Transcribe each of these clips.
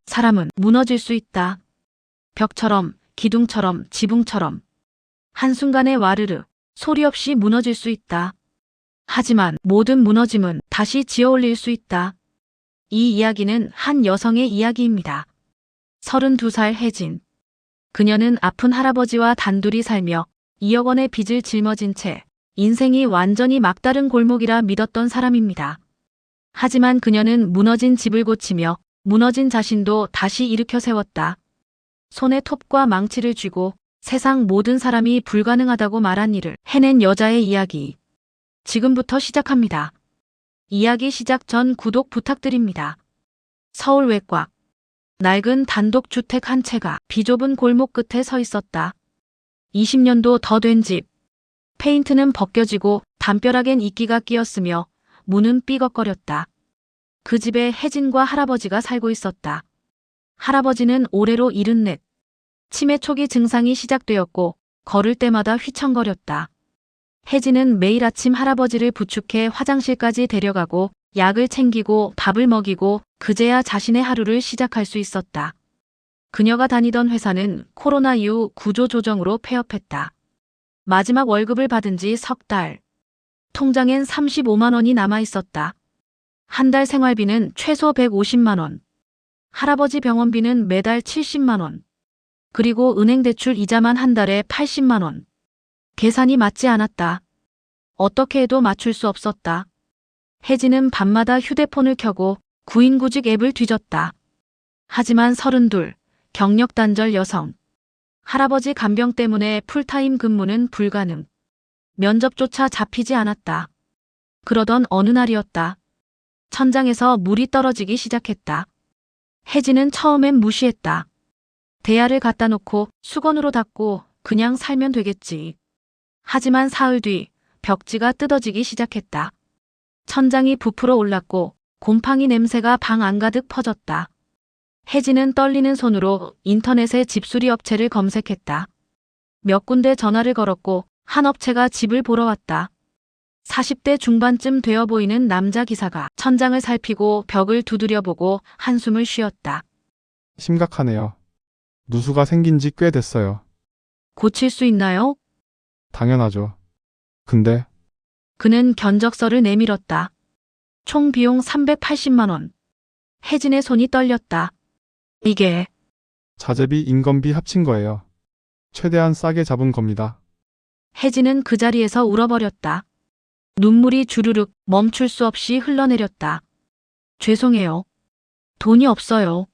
사람은 무너질 수 있다. 벽처럼, 기둥처럼, 지붕처럼. 한순간에 와르르, 소리 없이 무너질 수 있다. 하지만 모든 무너짐은 다시 지어올릴 수 있다. 이 이야기는 한 여성의 이야기입니다. 32살 혜진. 그녀는 아픈 할아버지와 단둘이 살며 2억 원의 빚을 짊어진 채 인생이 완전히 막다른 골목이라 믿었던 사람입니다. 하지만 그녀는 무너진 집을 고치며 무너진 자신도 다시 일으켜 세웠다. 손에 톱과 망치를 쥐고 세상 모든 사람이 불가능하다고 말한 일을 해낸 여자의 이야기. 지금부터 시작합니다. 이야기 시작 전 구독 부탁드립니다. 서울 외곽. 낡은 단독주택 한 채가 비좁은 골목 끝에 서 있었다. 20년도 더 된 집. 페인트는 벗겨지고 담벼락엔 이끼가 끼었으며 문은 삐걱거렸다. 그 집에 혜진과 할아버지가 살고 있었다. 할아버지는 올해로 74. 치매 초기 증상이 시작되었고 걸을 때마다 휘청거렸다. 혜진은 매일 아침 할아버지를 부축해 화장실까지 데려가고 약을 챙기고 밥을 먹이고 그제야 자신의 하루를 시작할 수 있었다. 그녀가 다니던 회사는 코로나 이후 구조조정으로 폐업했다. 마지막 월급을 받은 지 석 달. 통장엔 35만 원이 남아 있었다. 한 달 생활비는 최소 150만 원. 할아버지 병원비는 매달 70만 원. 그리고 은행 대출 이자만 한 달에 80만 원. 계산이 맞지 않았다. 어떻게 해도 맞출 수 없었다. 혜진은 밤마다 휴대폰을 켜고 구인구직 앱을 뒤졌다. 하지만 32, 경력 단절 여성. 할아버지 간병 때문에 풀타임 근무는 불가능. 면접조차 잡히지 않았다. 그러던 어느 날이었다. 천장에서 물이 떨어지기 시작했다. 혜진은 처음엔 무시했다. 대야를 갖다 놓고 수건으로 닦고 그냥 살면 되겠지. 하지만 사흘 뒤 벽지가 뜯어지기 시작했다. 천장이 부풀어 올랐고 곰팡이 냄새가 방 안가득 퍼졌다. 혜진은 떨리는 손으로 인터넷에 집수리 업체를 검색했다. 몇 군데 전화를 걸었고 한 업체가 집을 보러 왔다. 40대 중반쯤 되어 보이는 남자 기사가 천장을 살피고 벽을 두드려보고 한숨을 쉬었다. 심각하네요. 누수가 생긴 지 꽤 됐어요. 고칠 수 있나요? 당연하죠. 근데 그는 견적서를 내밀었다. 총 비용 380만 원. 혜진의 손이 떨렸다. 이게 자재비, 인건비 합친 거예요. 최대한 싸게 잡은 겁니다. 혜진은 그 자리에서 울어버렸다. 눈물이 주르륵 멈출 수 없이 흘러내렸다. 죄송해요. 돈이 없어요.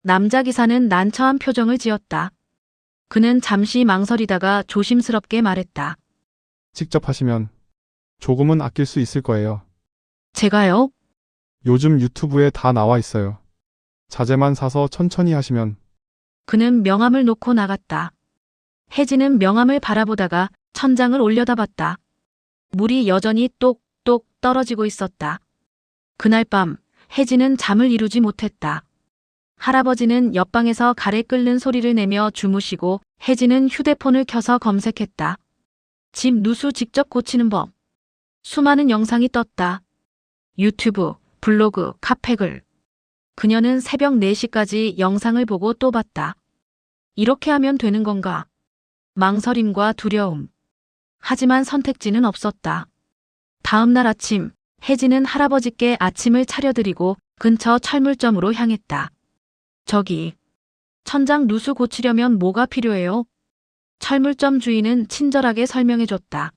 남자 기사는 난처한 표정을 지었다. 그는 잠시 망설이다가 조심스럽게 말했다. 직접 하시면 조금은 아낄 수 있을 거예요. 제가요? 요즘 유튜브에 다 나와 있어요. 자재만 사서 천천히 하시면. 그는 명함을 놓고 나갔다. 혜진은 명함을 바라보다가 천장을 올려다봤다. 물이 여전히 똑똑 떨어지고 있었다. 그날 밤 혜진은 잠을 이루지 못했다. 할아버지는 옆방에서 가래 끓는 소리를 내며 주무시고 혜진은 휴대폰을 켜서 검색했다. 집 누수 직접 고치는 법. 수많은 영상이 떴다. 유튜브, 블로그, 카페글. 그녀는 새벽 4시까지 영상을 보고 또 봤다. 이렇게 하면 되는 건가? 망설임과 두려움. 하지만 선택지는 없었다. 다음 날 아침, 혜진은 할아버지께 아침을 차려드리고 근처 철물점으로 향했다. 저기, 천장 누수 고치려면 뭐가 필요해요? 철물점 주인은 친절하게 설명해줬다.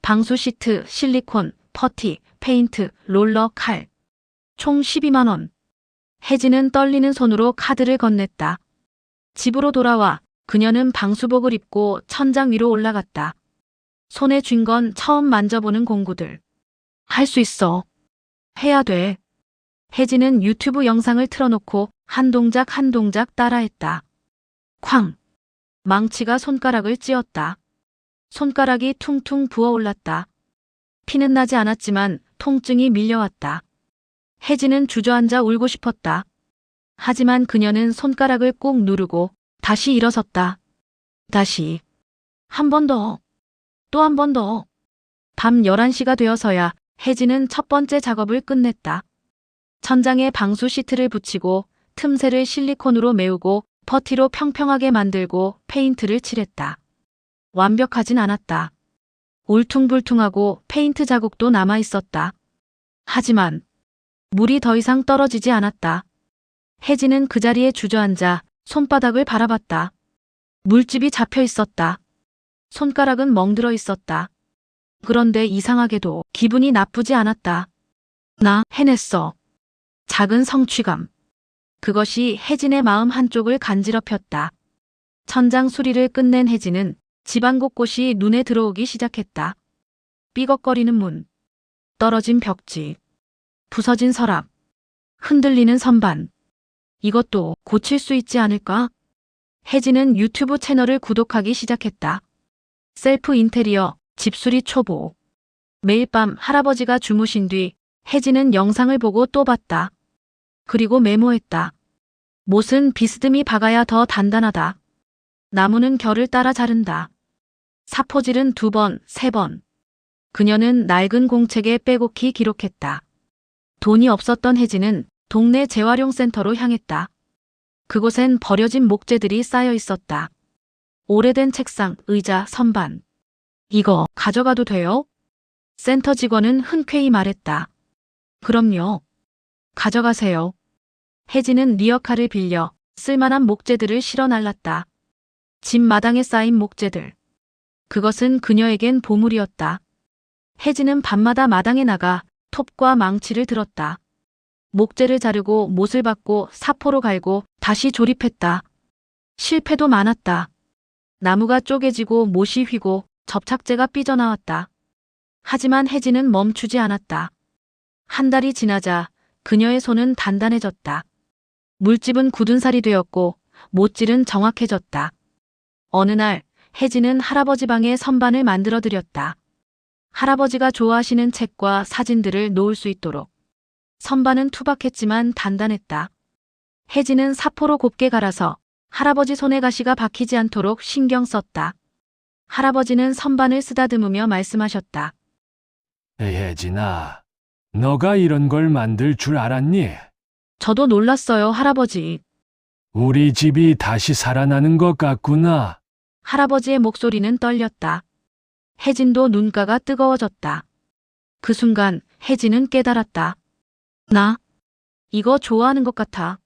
방수 시트, 실리콘, 퍼티, 페인트, 롤러, 칼. 총 12만 원. 혜진은 떨리는 손으로 카드를 건넸다. 집으로 돌아와 그녀는 방수복을 입고 천장 위로 올라갔다. 손에 쥔 건 처음 만져보는 공구들. 할 수 있어. 해야 돼. 혜진은 유튜브 영상을 틀어놓고 한 동작 한 동작 따라했다. 쾅! 망치가 손가락을 찧었다. 손가락이 퉁퉁 부어올랐다. 피는 나지 않았지만 통증이 밀려왔다. 혜진은 주저앉아 울고 싶었다. 하지만 그녀는 손가락을 꾹 누르고 다시 일어섰다. 다시. 한 번 더. 또 한 번 더. 밤 11시가 되어서야 혜진은 첫 번째 작업을 끝냈다. 천장에 방수 시트를 붙이고 틈새를 실리콘으로 메우고 퍼티로 평평하게 만들고 페인트를 칠했다. 완벽하진 않았다. 울퉁불퉁하고 페인트 자국도 남아 있었다. 하지만 물이 더 이상 떨어지지 않았다. 혜진은 그 자리에 주저앉아 손바닥을 바라봤다. 물집이 잡혀 있었다. 손가락은 멍들어 있었다. 그런데 이상하게도 기분이 나쁘지 않았다. 나 해냈어. 작은 성취감. 그것이 혜진의 마음 한쪽을 간지럽혔다. 천장 수리를 끝낸 혜진은 집안 곳곳이 눈에 들어오기 시작했다. 삐걱거리는 문, 떨어진 벽지, 부서진 서랍, 흔들리는 선반. 이것도 고칠 수 있지 않을까? 혜진은 유튜브 채널을 구독하기 시작했다. 셀프 인테리어, 집수리 초보. 매일 밤 할아버지가 주무신 뒤 혜진은 영상을 보고 또 봤다. 그리고 메모했다. 못은 비스듬히 박아야 더 단단하다. 나무는 결을 따라 자른다. 사포질은 2번, 3번. 그녀는 낡은 공책에 빼곡히 기록했다. 돈이 없었던 혜진은 동네 재활용센터로 향했다. 그곳엔 버려진 목재들이 쌓여 있었다. 오래된 책상, 의자, 선반. 이거 가져가도 돼요? 센터 직원은 흔쾌히 말했다. 그럼요. 가져가세요. 혜진은 리어카를 빌려 쓸만한 목재들을 실어 날랐다. 집 마당에 쌓인 목재들. 그것은 그녀에겐 보물이었다. 혜진은 밤마다 마당에 나가 톱과 망치를 들었다. 목재를 자르고 못을 박고 사포로 갈고 다시 조립했다. 실패도 많았다. 나무가 쪼개지고 못이 휘고 접착제가 삐져나왔다. 하지만 혜진은 멈추지 않았다. 한 달이 지나자 그녀의 손은 단단해졌다. 물집은 굳은 살이 되었고 못질은 정확해졌다. 어느 날 혜진은 할아버지 방에 선반을 만들어 드렸다. 할아버지가 좋아하시는 책과 사진들을 놓을 수 있도록. 선반은 투박했지만 단단했다. 혜진은 사포로 곱게 갈아서 할아버지 손에 가시가 박히지 않도록 신경 썼다. 할아버지는 선반을 쓰다듬으며 말씀하셨다. 혜진아, 너가 이런 걸 만들 줄 알았니? 저도 놀랐어요, 할아버지. 우리 집이 다시 살아나는 것 같구나. 할아버지의 목소리는 떨렸다. 혜진도 눈가가 뜨거워졌다. 그 순간 혜진은 깨달았다. 나 이거 좋아하는 것 같아.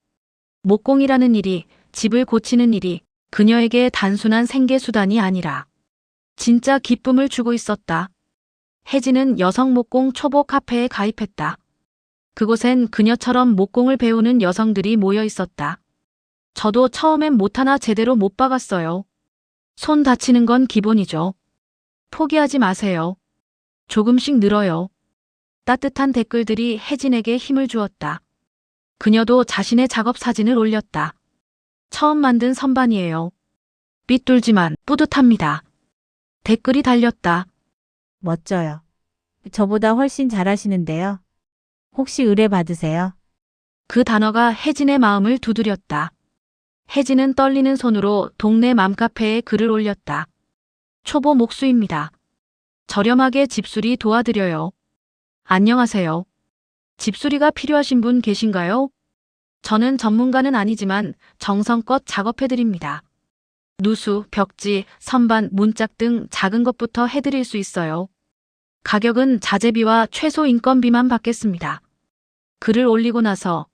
목공이라는 일이, 집을 고치는 일이 그녀에게 단순한 생계수단이 아니라 진짜 기쁨을 주고 있었다. 혜진은 여성 목공 초보 카페에 가입했다. 그곳엔 그녀처럼 목공을 배우는 여성들이 모여 있었다. 저도 처음엔 못 하나 제대로 못 박았어요. 손 다치는 건 기본이죠. 포기하지 마세요. 조금씩 늘어요. 따뜻한 댓글들이 혜진에게 힘을 주었다. 그녀도 자신의 작업 사진을 올렸다. 처음 만든 선반이에요. 삐뚤지만 뿌듯합니다. 댓글이 달렸다. 멋져요. 저보다 훨씬 잘하시는데요. 혹시 의뢰 받으세요? 그 단어가 혜진의 마음을 두드렸다. 혜진은 떨리는 손으로 동네 맘카페에 글을 올렸다. 초보 목수입니다. 저렴하게 집수리 도와드려요. 안녕하세요. 집수리가 필요하신 분 계신가요? 저는 전문가는 아니지만 정성껏 작업해드립니다. 누수, 벽지, 선반, 문짝 등 작은 것부터 해드릴 수 있어요. 가격은 자재비와 최소 인건비만 받겠습니다. 글을 올리고 나서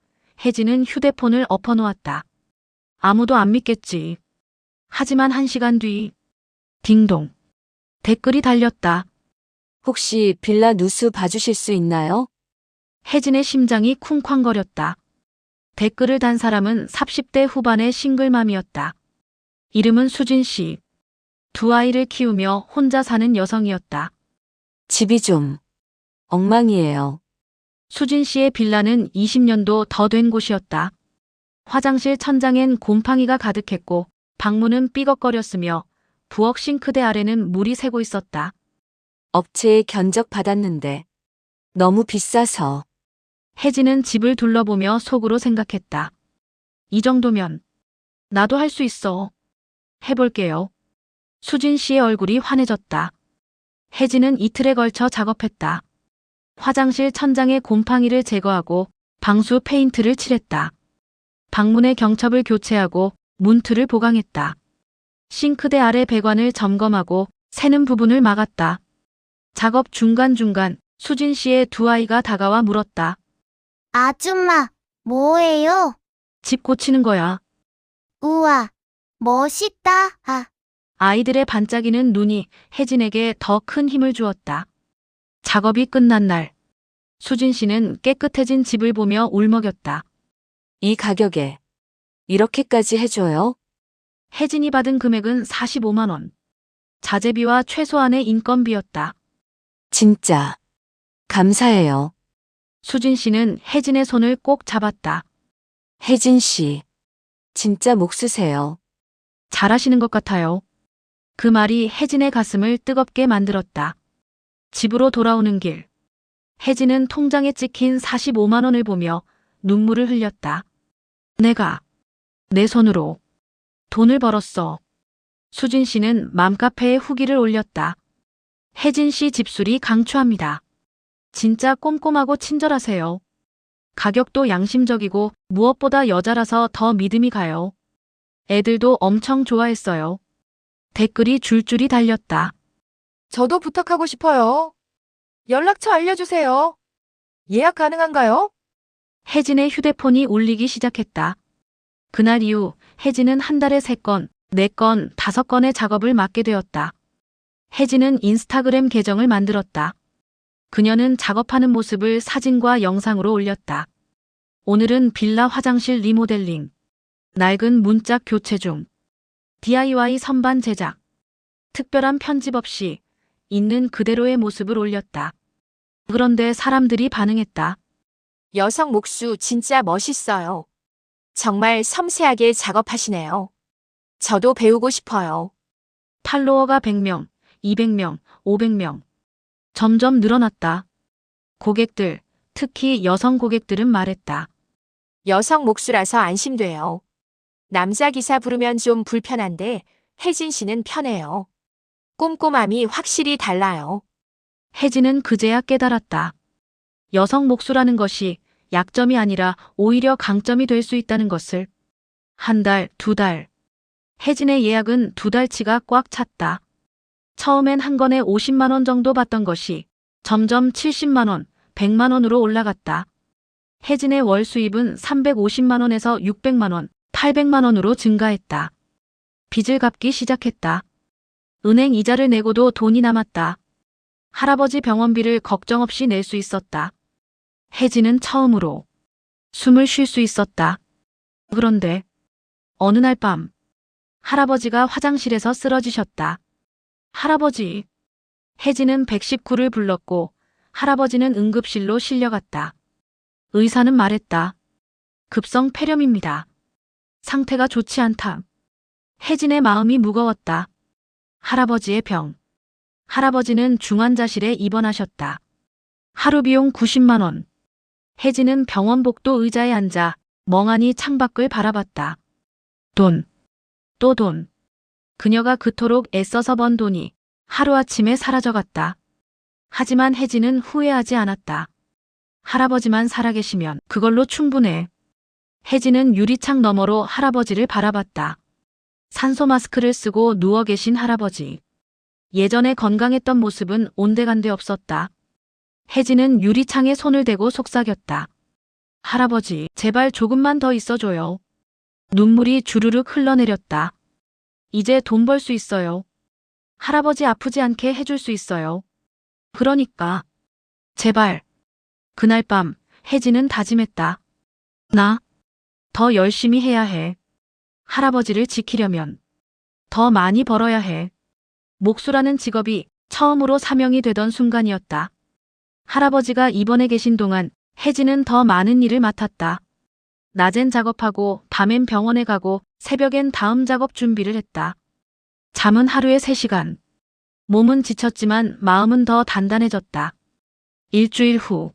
혜진은 휴대폰을 엎어놓았다. 아무도 안 믿겠지. 하지만 1시간 뒤 딩동. 댓글이 달렸다. 혹시 빌라 누수 봐주실 수 있나요? 혜진의 심장이 쿵쾅거렸다. 댓글을 단 사람은 30대 후반의 싱글맘이었다. 이름은 수진 씨. 2아이를 키우며 혼자 사는 여성이었다. 집이 좀 엉망이에요. 수진 씨의 빌라는 20년도 더 된 곳이었다. 화장실 천장엔 곰팡이가 가득했고 방문은 삐걱거렸으며 부엌 싱크대 아래는 물이 새고 있었다. 업체에 견적 받았는데 너무 비싸서. 혜진은 집을 둘러보며 속으로 생각했다. 이 정도면 나도 할 수 있어. 해볼게요. 수진 씨의 얼굴이 환해졌다. 혜진은 이틀에 걸쳐 작업했다. 화장실 천장에 곰팡이를 제거하고 방수 페인트를 칠했다. 방문의 경첩을 교체하고 문틀을 보강했다. 싱크대 아래 배관을 점검하고 새는 부분을 막았다. 작업 중간중간 수진 씨의 두 아이가 다가와 물었다. 아줌마, 뭐예요? 집 고치는 거야. 우와, 멋있다. 아, 아이들의 반짝이는 눈이 혜진에게 더 큰 힘을 주었다. 작업이 끝난 날, 수진 씨는 깨끗해진 집을 보며 울먹였다. 이 가격에 이렇게까지 해줘요? 혜진이 받은 금액은 45만 원. 자재비와 최소한의 인건비였다. 진짜 감사해요. 수진 씨는 혜진의 손을 꼭 잡았다. 혜진 씨, 진짜 목 쓰세요. 잘하시는 것 같아요. 그 말이 혜진의 가슴을 뜨겁게 만들었다. 집으로 돌아오는 길. 혜진은 통장에 찍힌 45만 원을 보며 눈물을 흘렸다. 내가 내 손으로 돈을 벌었어. 수진 씨는 맘카페에 후기를 올렸다. 혜진 씨 집술이 강추합니다. 진짜 꼼꼼하고 친절하세요. 가격도 양심적이고 무엇보다 여자라서 더 믿음이 가요. 애들도 엄청 좋아했어요. 댓글이 줄줄이 달렸다. 저도 부탁하고 싶어요. 연락처 알려주세요. 예약 가능한가요? 혜진의 휴대폰이 울리기 시작했다. 그날 이후 혜진은 한 달에 3건, 4건, 5건의 작업을 맡게 되었다. 혜진은 인스타그램 계정을 만들었다. 그녀는 작업하는 모습을 사진과 영상으로 올렸다. 오늘은 빌라 화장실 리모델링, 낡은 문짝 교체 중, DIY 선반 제작, 특별한 편집 없이 있는 그대로의 모습을 올렸다. 그런데 사람들이 반응했다. 여성 목수 진짜 멋있어요. 정말 섬세하게 작업하시네요. 저도 배우고 싶어요. 팔로워가 100명, 200명, 500명. 점점 늘어났다. 고객들, 특히 여성 고객들은 말했다. 여성 목수라서 안심돼요. 남자 기사 부르면 좀 불편한데 혜진 씨는 편해요. 꼼꼼함이 확실히 달라요. 혜진은 그제야 깨달았다. 여성 목수라는 것이 약점이 아니라 오히려 강점이 될 수 있다는 것을. 한 달, 2달. 혜진의 예약은 2달치가 꽉 찼다. 처음엔 한 건에 50만 원 정도 받던 것이 점점 70만 원, 100만 원으로 올라갔다. 혜진의 월 수입은 350만 원에서 600만 원, 800만 원으로 증가했다. 빚을 갚기 시작했다. 은행 이자를 내고도 돈이 남았다. 할아버지 병원비를 걱정 없이 낼 수 있었다. 혜진은 처음으로 숨을 쉴 수 있었다. 그런데 어느 날 밤 할아버지가 화장실에서 쓰러지셨다. 할아버지. 혜진은 119를 불렀고 할아버지는 응급실로 실려갔다. 의사는 말했다. 급성 폐렴입니다. 상태가 좋지 않다. 혜진의 마음이 무거웠다. 할아버지의 병. 할아버지는 중환자실에 입원하셨다. 하루 비용 90만 원. 혜진은 병원 복도 의자에 앉아 멍하니 창밖을 바라봤다. 돈. 또 돈. 그녀가 그토록 애써서 번 돈이 하루아침에 사라져갔다. 하지만 혜진은 후회하지 않았다. 할아버지만 살아계시면 그걸로 충분해. 혜진은 유리창 너머로 할아버지를 바라봤다. 산소 마스크를 쓰고 누워 계신 할아버지. 예전에 건강했던 모습은 온데간데 없었다. 혜진은 유리창에 손을 대고 속삭였다. 할아버지, 제발 조금만 더 있어줘요. 눈물이 주르륵 흘러내렸다. 이제 돈 벌 수 있어요. 할아버지 아프지 않게 해줄 수 있어요. 그러니까. 제발. 그날 밤 혜진은 다짐했다. 나 더 열심히 해야 해. 할아버지를 지키려면 더 많이 벌어야 해. 목수라는 직업이 처음으로 사명이 되던 순간이었다. 할아버지가 입원해 계신 동안 혜진은 더 많은 일을 맡았다. 낮엔 작업하고 밤엔 병원에 가고 새벽엔 다음 작업 준비를 했다. 잠은 하루에 3시간. 몸은 지쳤지만 마음은 더 단단해졌다. 일주일 후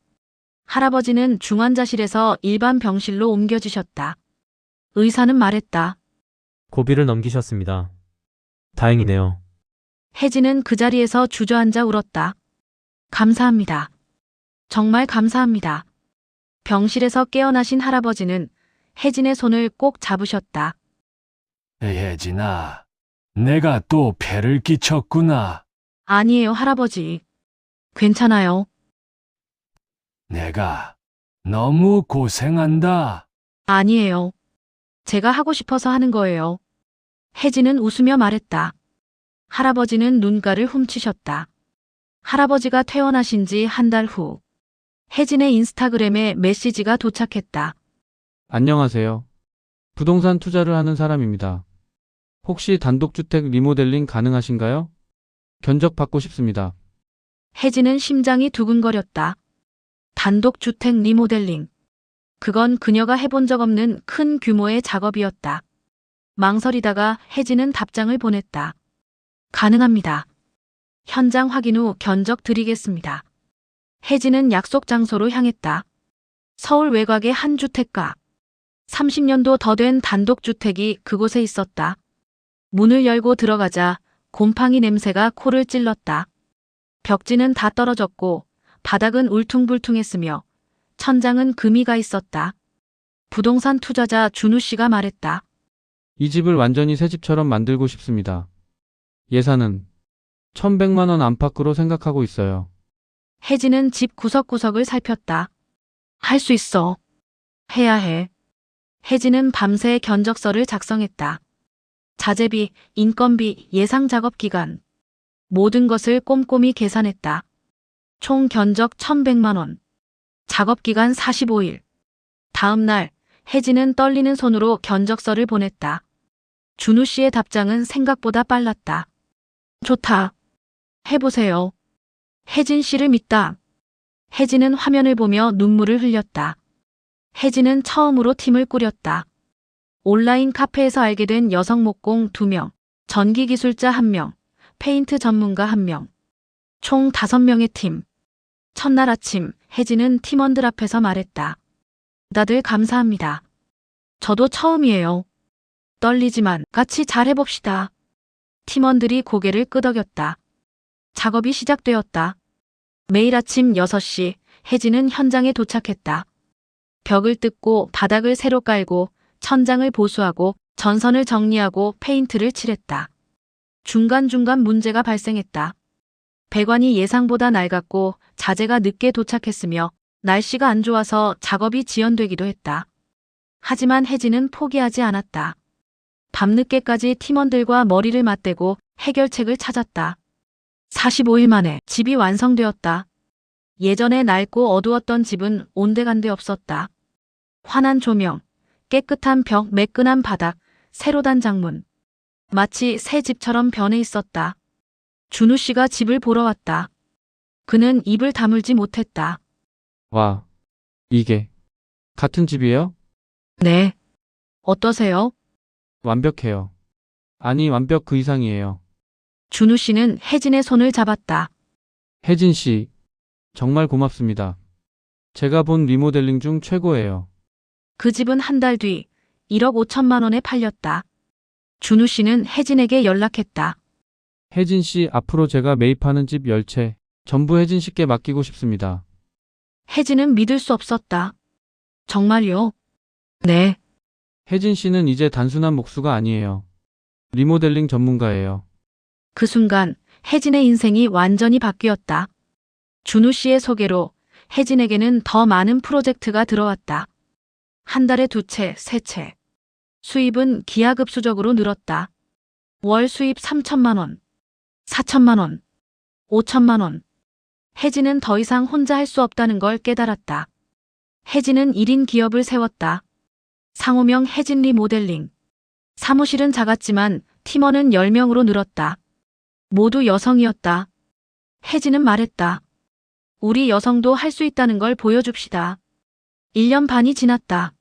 할아버지는 중환자실에서 일반 병실로 옮겨지셨다. 의사는 말했다. 고비를 넘기셨습니다. 다행이네요. 혜진은 그 자리에서 주저앉아 울었다. 감사합니다. 정말 감사합니다. 병실에서 깨어나신 할아버지는 혜진의 손을 꼭 잡으셨다. 혜진아, 내가 또 폐를 끼쳤구나. 아니에요, 할아버지. 괜찮아요. 내가 너무 고생한다. 아니에요. 제가 하고 싶어서 하는 거예요. 혜진은 웃으며 말했다. 할아버지는 눈가를 훔치셨다. 할아버지가 퇴원하신 지 한 달 후, 혜진의 인스타그램에 메시지가 도착했다. 안녕하세요. 부동산 투자를 하는 사람입니다. 혹시 단독주택 리모델링 가능하신가요? 견적 받고 싶습니다. 혜진은 심장이 두근거렸다. 단독주택 리모델링. 그건 그녀가 해본 적 없는 큰 규모의 작업이었다. 망설이다가 혜진은 답장을 보냈다. 가능합니다. 현장 확인 후 견적 드리겠습니다. 혜진은 약속 장소로 향했다. 서울 외곽의 한 주택가. 30년도 더 된 단독주택이 그곳에 있었다. 문을 열고 들어가자 곰팡이 냄새가 코를 찔렀다. 벽지는 다 떨어졌고 바닥은 울퉁불퉁했으며 천장은 금이가 있었다. 부동산 투자자 준우 씨가 말했다. 이 집을 완전히 새 집처럼 만들고 싶습니다. 예산은 1,100만 원 안팎으로 생각하고 있어요. 혜진은 집 구석구석을 살폈다. 할 수 있어. 해야 해. 혜진은 밤새 견적서를 작성했다. 자재비, 인건비, 예상 작업 기간. 모든 것을 꼼꼼히 계산했다. 총 견적 1,100만 원. 작업 기간 45일. 다음 날, 혜진은 떨리는 손으로 견적서를 보냈다. 준우 씨의 답장은 생각보다 빨랐다. 좋다. 해보세요. 혜진 씨를 믿다. 혜진은 화면을 보며 눈물을 흘렸다. 혜진은 처음으로 팀을 꾸렸다. 온라인 카페에서 알게 된 여성 목공 2명, 전기 기술자 1명, 페인트 전문가 1명. 총 5명의 팀. 첫날 아침, 혜진은 팀원들 앞에서 말했다. 다들 감사합니다. 저도 처음이에요. 떨리지만 같이 잘 해봅시다. 팀원들이 고개를 끄덕였다. 작업이 시작되었다. 매일 아침 6시, 혜진은 현장에 도착했다. 벽을 뜯고 바닥을 새로 깔고 천장을 보수하고 전선을 정리하고 페인트를 칠했다. 중간중간 문제가 발생했다. 배관이 예상보다 낡았고 자재가 늦게 도착했으며 날씨가 안 좋아서 작업이 지연되기도 했다. 하지만 혜진은 포기하지 않았다. 밤늦게까지 팀원들과 머리를 맞대고 해결책을 찾았다. 45일 만에 집이 완성되었다. 예전에 낡고 어두웠던 집은 온데간데 없었다. 환한 조명, 깨끗한 벽, 매끈한 바닥, 새로 단 장문. 마치 새 집처럼 변해 있었다. 준우 씨가 집을 보러 왔다. 그는 입을 다물지 못했다. 와, 이게 같은 집이에요? 네. 어떠세요? 완벽해요. 아니, 완벽 그 이상이에요. 준우 씨는 혜진의 손을 잡았다. 혜진 씨, 정말 고맙습니다. 제가 본 리모델링 중 최고예요. 그 집은 한 달 뒤 1억 5천만 원에 팔렸다. 준우 씨는 혜진에게 연락했다. 혜진 씨, 앞으로 제가 매입하는 집 10채 전부 혜진 씨께 맡기고 싶습니다. 혜진은 믿을 수 없었다. 정말요? 네. 혜진 씨는 이제 단순한 목수가 아니에요. 리모델링 전문가예요. 그 순간 혜진의 인생이 완전히 바뀌었다. 준우 씨의 소개로 혜진에게는 더 많은 프로젝트가 들어왔다. 한 달에 2채, 3채. 수입은 기하급수적으로 늘었다. 월 수입 3천만 원, 4천만 원, 5천만 원. 혜진은 더 이상 혼자 할 수 없다는 걸 깨달았다. 혜진은 1인 기업을 세웠다. 상호명 혜진 리모델링. 사무실은 작았지만 팀원은 10명으로 늘었다. 모두 여성이었다. 혜진은 말했다. 우리 여성도 할 수 있다는 걸 보여줍시다. 1년 반이 지났다.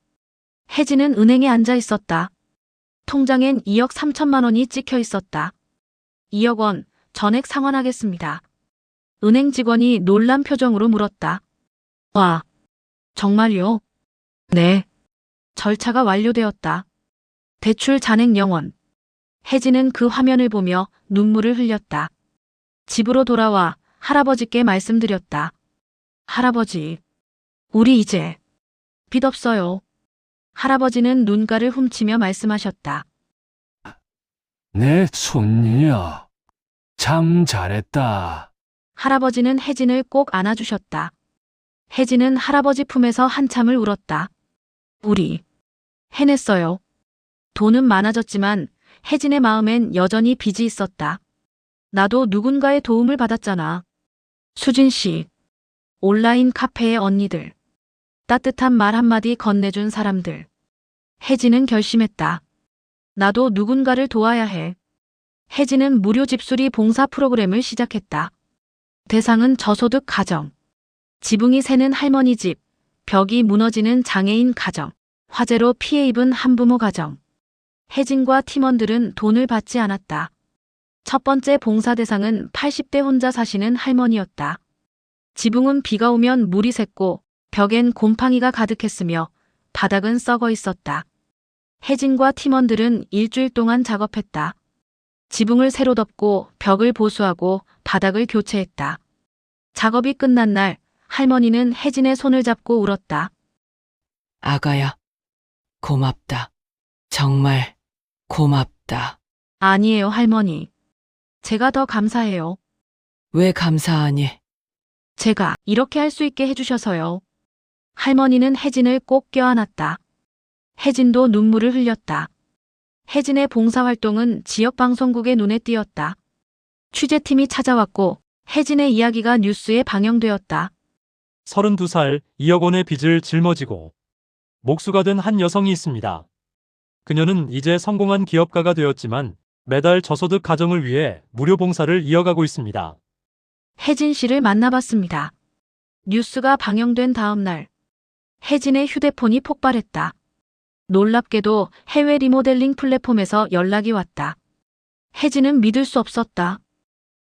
혜진은 은행에 앉아 있었다. 통장엔 2억 3천만 원이 찍혀 있었다. 2억 원, 전액 상환하겠습니다. 은행 직원이 놀란 표정으로 물었다. 와, 정말요? 네. 절차가 완료되었다. 대출 잔액 0원. 혜진은 그 화면을 보며 눈물을 흘렸다. 집으로 돌아와 할아버지께 말씀드렸다. 할아버지, 우리 이제 빚 없어요. 할아버지는 눈가를 훔치며 말씀하셨다. 내 손녀. 참 잘했다. 할아버지는 혜진을 꼭 안아주셨다. 혜진은 할아버지 품에서 한참을 울었다. 우리 해냈어요. 돈은 많아졌지만 혜진의 마음엔 여전히 빚이 있었다. 나도 누군가의 도움을 받았잖아. 수진 씨, 온라인 카페의 언니들, 따뜻한 말 한마디 건네준 사람들. 혜진은 결심했다. 나도 누군가를 도와야 해. 혜진은 무료 집수리 봉사 프로그램을 시작했다. 대상은 저소득 가정, 지붕이 새는 할머니 집, 벽이 무너지는 장애인 가정, 화재로 피해 입은 한부모 가정. 혜진과 팀원들은 돈을 받지 않았다. 첫 번째 봉사 대상은 80대 혼자 사시는 할머니였다. 지붕은 비가 오면 물이 샜고 벽엔 곰팡이가 가득했으며 바닥은 썩어 있었다. 혜진과 팀원들은 일주일 동안 작업했다. 지붕을 새로 덮고 벽을 보수하고 바닥을 교체했다. 작업이 끝난 날 할머니는 혜진의 손을 잡고 울었다. 아가야, 고맙다. 정말 고맙다. 아니에요, 할머니. 제가 더 감사해요. 왜 감사하니? 제가 이렇게 할 수 있게 해주셔서요. 할머니는 혜진을 꼭 껴안았다. 혜진도 눈물을 흘렸다. 혜진의 봉사활동은 지역방송국의 눈에 띄었다. 취재팀이 찾아왔고 혜진의 이야기가 뉴스에 방영되었다. 32살 2억 원의 빚을 짊어지고 목수가 된 한 여성이 있습니다. 그녀는 이제 성공한 기업가가 되었지만 매달 저소득 가정을 위해 무료 봉사를 이어가고 있습니다. 혜진 씨를 만나봤습니다. 뉴스가 방영된 다음 날 혜진의 휴대폰이 폭발했다. 놀랍게도 해외 리모델링 플랫폼에서 연락이 왔다. 혜진은 믿을 수 없었다.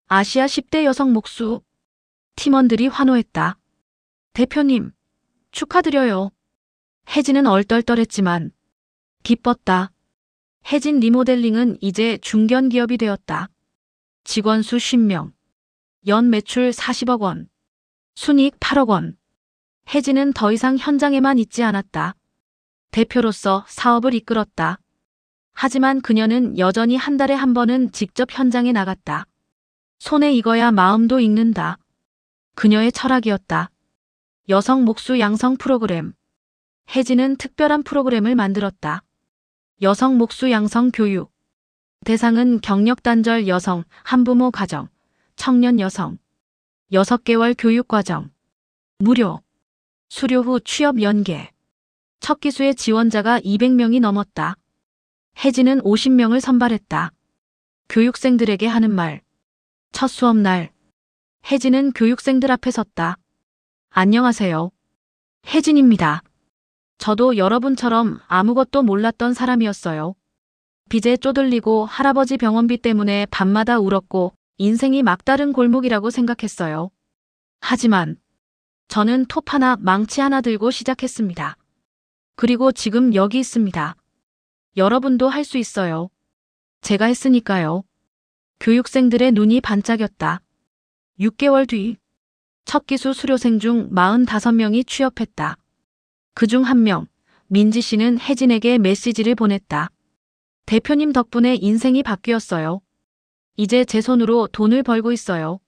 아시아 10대 여성 목수. 팀원들이 환호했다. 대표님, 축하드려요. 혜진은 얼떨떨했지만 기뻤다. 혜진 리모델링은 이제 중견 기업이 되었다. 직원 수 50명, 연 매출 40억 원, 순이익 8억 원. 혜진은 더 이상 현장에만 있지 않았다. 대표로서 사업을 이끌었다. 하지만 그녀는 여전히 한 달에 한 번은 직접 현장에 나갔다. 손에 익어야 마음도 익는다. 그녀의 철학이었다. 여성 목수 양성 프로그램. 혜진은 특별한 프로그램을 만들었다. 여성 목수 양성 교육. 대상은 경력 단절 여성, 한부모 가정, 청년 여성. 6개월 교육과정. 무료. 수료 후 취업 연계. 첫 기수의 지원자가 200명이 넘었다. 혜진은 50명을 선발했다. 교육생들에게 하는 말. 첫 수업 날. 혜진은 교육생들 앞에 섰다. 안녕하세요. 혜진입니다. 저도 여러분처럼 아무것도 몰랐던 사람이었어요. 빚에 쪼들리고 할아버지 병원비 때문에 밤마다 울었고 인생이 막다른 골목이라고 생각했어요. 하지만 저는 톱 하나 망치 하나 들고 시작했습니다. 그리고 지금 여기 있습니다. 여러분도 할 수 있어요. 제가 했으니까요. 교육생들의 눈이 반짝였다. 6개월 뒤 첫 기수 수료생 중 45명이 취업했다. 그중 1명, 민지 씨는 혜진에게 메시지를 보냈다. 대표님 덕분에 인생이 바뀌었어요. 이제 제 손으로 돈을 벌고 있어요.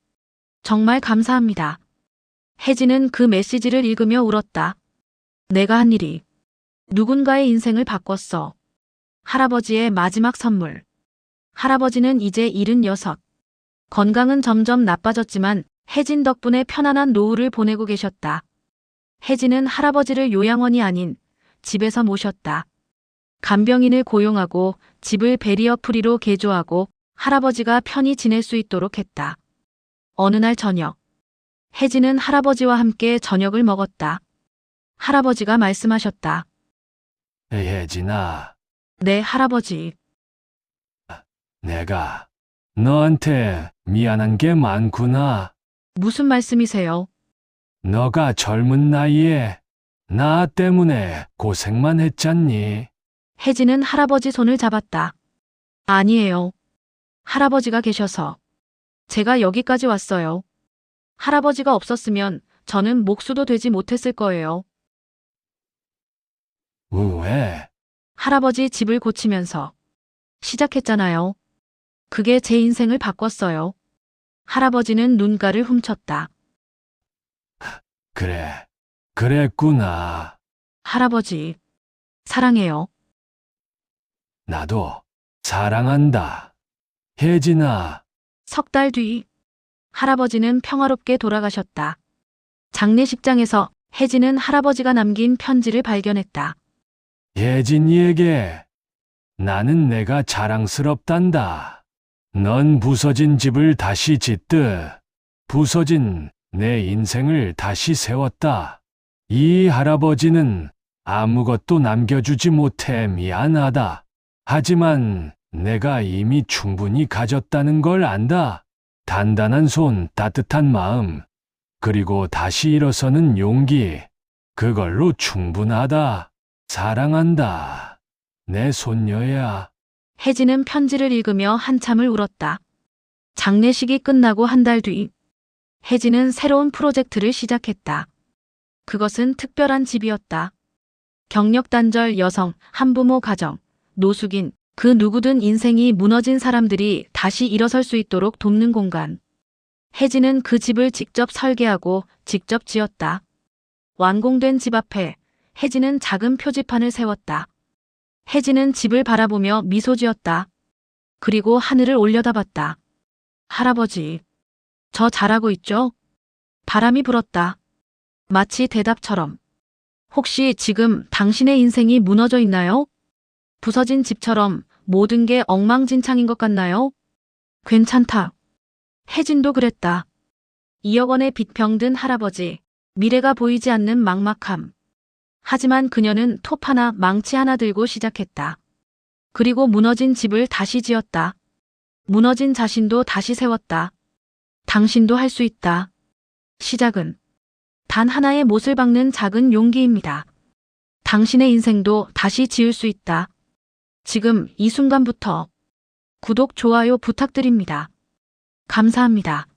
정말 감사합니다. 혜진은 그 메시지를 읽으며 울었다. 내가 한 일이 누군가의 인생을 바꿨어. 할아버지의 마지막 선물. 할아버지는 이제 76. 건강은 점점 나빠졌지만 혜진 덕분에 편안한 노후를 보내고 계셨다. 혜진은 할아버지를 요양원이 아닌 집에서 모셨다. 간병인을 고용하고 집을 베리어 프리로 개조하고 할아버지가 편히 지낼 수 있도록 했다. 어느 날 저녁, 혜진은 할아버지와 함께 저녁을 먹었다. 할아버지가 말씀하셨다. 혜진아, 네, 할아버지. 내가 너한테 미안한 게 많구나. 무슨 말씀이세요? 너가 젊은 나이에 나 때문에 고생만 했잖니. 혜진은 할아버지 손을 잡았다. 아니에요. 할아버지가 계셔서 제가 여기까지 왔어요. 할아버지가 없었으면 저는 목수도 되지 못했을 거예요. 왜? 할아버지 집을 고치면서 시작했잖아요. 그게 제 인생을 바꿨어요. 할아버지는 눈가를 훔쳤다. 그래. 그랬구나. 할아버지, 사랑해요. 나도 사랑한다. 혜진아. 석 달 뒤, 할아버지는 평화롭게 돌아가셨다. 장례식장에서 혜진은 할아버지가 남긴 편지를 발견했다. 혜진이에게 나는 내가 자랑스럽단다. 넌 부서진 집을 다시 짓듯 부서진 내 인생을 다시 세웠다. 이 할아버지는 아무것도 남겨주지 못해 미안하다. 하지만 내가 이미 충분히 가졌다는 걸 안다. 단단한 손, 따뜻한 마음, 그리고 다시 일어서는 용기. 그걸로 충분하다. 사랑한다. 내 손녀야. 혜진은 편지를 읽으며 한참을 울었다. 장례식이 끝나고 한 달 뒤, 혜진은 새로운 프로젝트를 시작했다. 그것은 특별한 집이었다. 경력단절 여성, 한부모 가정, 노숙인, 그 누구든 인생이 무너진 사람들이 다시 일어설 수 있도록 돕는 공간. 혜진은 그 집을 직접 설계하고 직접 지었다. 완공된 집 앞에 혜진은 작은 표지판을 세웠다. 혜진은 집을 바라보며 미소 지었다. 그리고 하늘을 올려다봤다. 할아버지, 저 잘하고 있죠? 바람이 불었다. 마치 대답처럼. 혹시 지금 당신의 인생이 무너져 있나요? 부서진 집처럼 모든 게 엉망진창인 것 같나요? 괜찮다. 혜진도 그랬다. 2억 원의 빚 병든 할아버지, 미래가 보이지 않는 막막함. 하지만 그녀는 톱 하나, 망치 하나 들고 시작했다. 그리고 무너진 집을 다시 지었다. 무너진 자신도 다시 세웠다. 당신도 할 수 있다. 시작은 단 하나의 못을 박는 작은 용기입니다. 당신의 인생도 다시 지을 수 있다. 지금 이 순간부터 구독, 좋아요 부탁드립니다. 감사합니다.